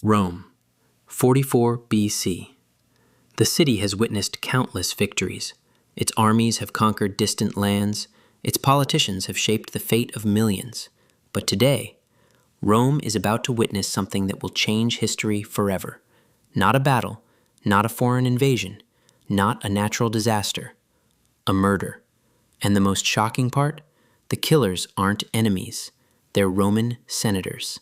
Rome, 44 BC. The city has witnessed countless victories. Its armies have conquered distant lands. Its politicians have shaped the fate of millions. But today, Rome is about to witness something that will change history forever. Not a battle, not a foreign invasion, not a natural disaster. A murder. And the most shocking part? The killers aren't enemies. They're Roman senators.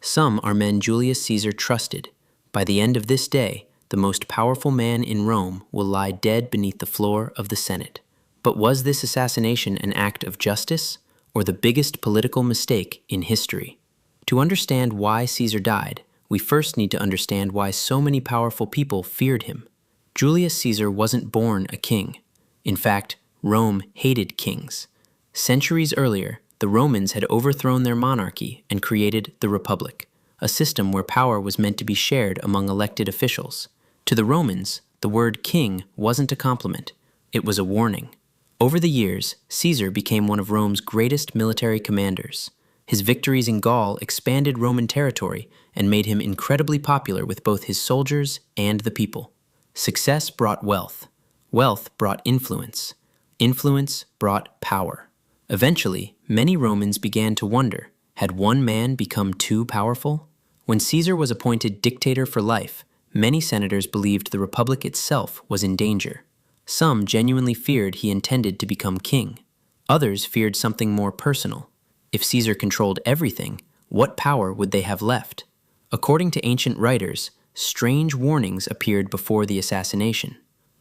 Some are men Julius Caesar trusted. By the end of this day, the most powerful man in Rome will lie dead beneath the floor of the Senate. But was this assassination an act of justice, or the biggest political mistake in history? To understand why Caesar died, we first need to understand why so many powerful people feared him. Julius Caesar wasn't born a king. In fact, Rome hated kings. Centuries earlier, the Romans had overthrown their monarchy and created the Republic, a system where power was meant to be shared among elected officials. To the Romans, the word king wasn't a compliment, it was a warning. Over the years, Caesar became one of Rome's greatest military commanders. His victories in Gaul expanded Roman territory and made him incredibly popular with both his soldiers and the people. Success brought wealth. Wealth brought influence. Influence brought power. Eventually, many Romans began to wonder, had one man become too powerful? When Caesar was appointed dictator for life, many senators believed the republic itself was in danger. Some genuinely feared he intended to become king. Others feared something more personal. If Caesar controlled everything, what power would they have left? According to ancient writers, strange warnings appeared before the assassination.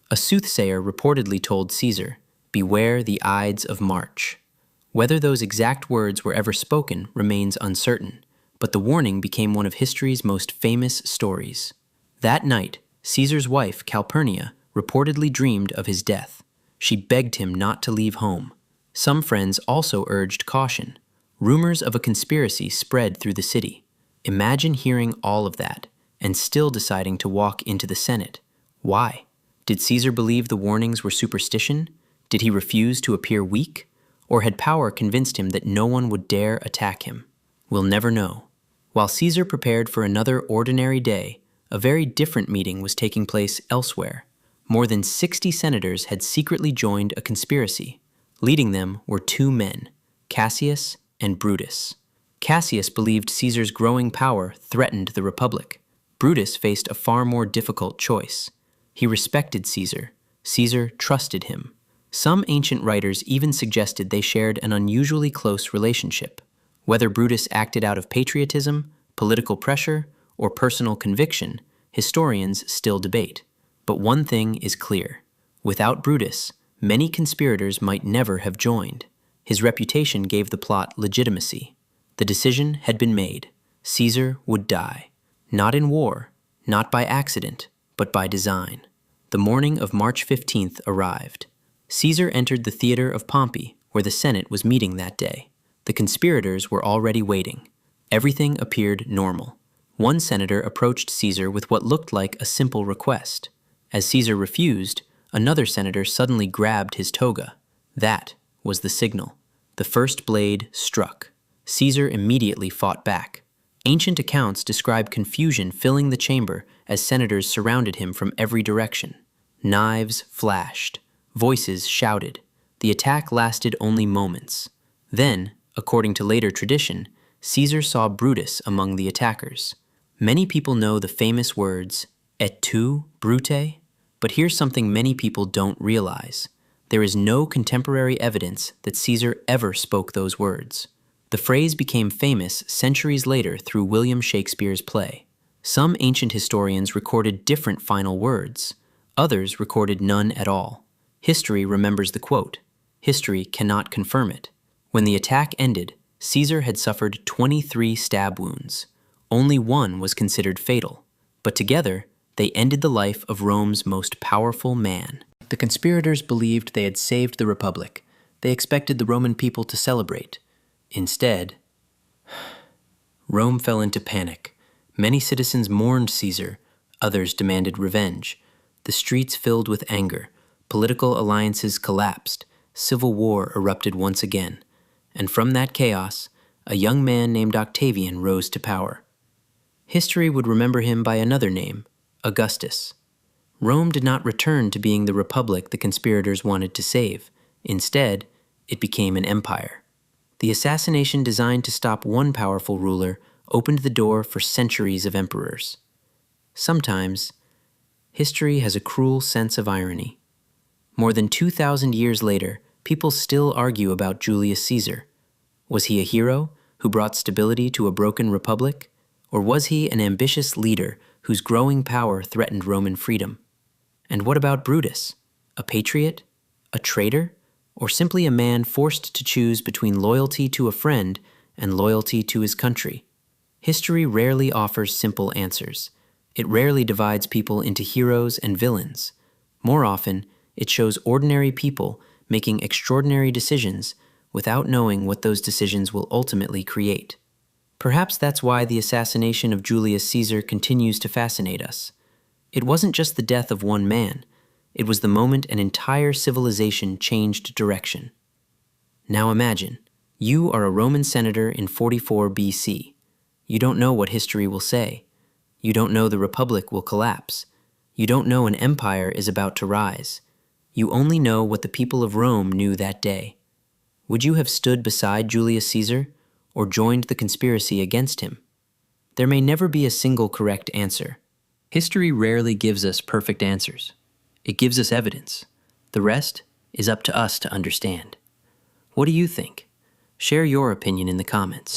A soothsayer reportedly told Caesar, "Beware the Ides of March." Whether those exact words were ever spoken remains uncertain, but the warning became one of history's most famous stories. That night, Caesar's wife, Calpurnia, reportedly dreamed of his death. She begged him not to leave home. Some friends also urged caution. Rumors of a conspiracy spread through the city. Imagine hearing all of that and still deciding to walk into the Senate. Why? Did Caesar believe the warnings were superstition? Did he refuse to appear weak? Or had power convinced him that no one would dare attack him? We'll never know. While Caesar prepared for another ordinary day, a very different meeting was taking place elsewhere. More than 60 senators had secretly joined a conspiracy. Leading them were two men, Cassius and Brutus. Cassius believed Caesar's growing power threatened the Republic. Brutus faced a far more difficult choice. He respected Caesar. Caesar trusted him. Some ancient writers even suggested they shared an unusually close relationship. Whether Brutus acted out of patriotism, political pressure, or personal conviction, historians still debate. But one thing is clear. Without Brutus, many conspirators might never have joined. His reputation gave the plot legitimacy. The decision had been made. Caesar would die. Not in war, not by accident, but by design. The morning of March 15th arrived. Caesar entered the theater of Pompey, where the Senate was meeting that day. The conspirators were already waiting. Everything appeared normal. One senator approached Caesar with what looked like a simple request. As Caesar refused, another senator suddenly grabbed his toga. That was the signal. The first blade struck. Caesar immediately fought back. Ancient accounts describe confusion filling the chamber as senators surrounded him from every direction. Knives flashed. Voices shouted. The attack lasted only moments. Then, according to later tradition, Caesar saw Brutus among the attackers. Many people know the famous words, "Et tu, Brute?" But here's something many people don't realize. There is no contemporary evidence that Caesar ever spoke those words. The phrase became famous centuries later through William Shakespeare's play. Some ancient historians recorded different final words. Others recorded none at all. History remembers the quote. History cannot confirm it. When the attack ended, Caesar had suffered 23 stab wounds. Only one was considered fatal. But together, they ended the life of Rome's most powerful man. The conspirators believed they had saved the Republic. They expected the Roman people to celebrate. Instead, Rome fell into panic. Many citizens mourned Caesar. Others demanded revenge. The streets filled with anger. Political alliances collapsed. Civil war erupted once again. And from that chaos, a young man named Octavian rose to power. history would remember him by another name, Augustus. Rome did not return to being the republic the conspirators wanted to save. Instead, it became an empire. The assassination designed to stop one powerful ruler opened the door for centuries of emperors. Sometimes, history has a cruel sense of irony. More than 2,000 years later, people still argue about Julius Caesar. Was he a hero who brought stability to a broken republic? Or was he an ambitious leader whose growing power threatened Roman freedom? And what about Brutus? A patriot? A traitor? Or simply a man forced to choose between loyalty to a friend and loyalty to his country? History rarely offers simple answers. It rarely divides people into heroes and villains. More often, it shows ordinary people making extraordinary decisions without knowing what those decisions will ultimately create. Perhaps that's why the assassination of Julius Caesar continues to fascinate us. It wasn't just the death of one man. It was the moment an entire civilization changed direction. Now imagine, you are a Roman senator in 44 BC. You don't know what history will say. You don't know the republic will collapse. You don't know an empire is about to rise. You only know what the people of Rome knew that day. Would you have stood beside Julius Caesar or joined the conspiracy against him? There may never be a single correct answer. History rarely gives us perfect answers. It gives us evidence. The rest is up to us to understand. What do you think? Share your opinion in the comments.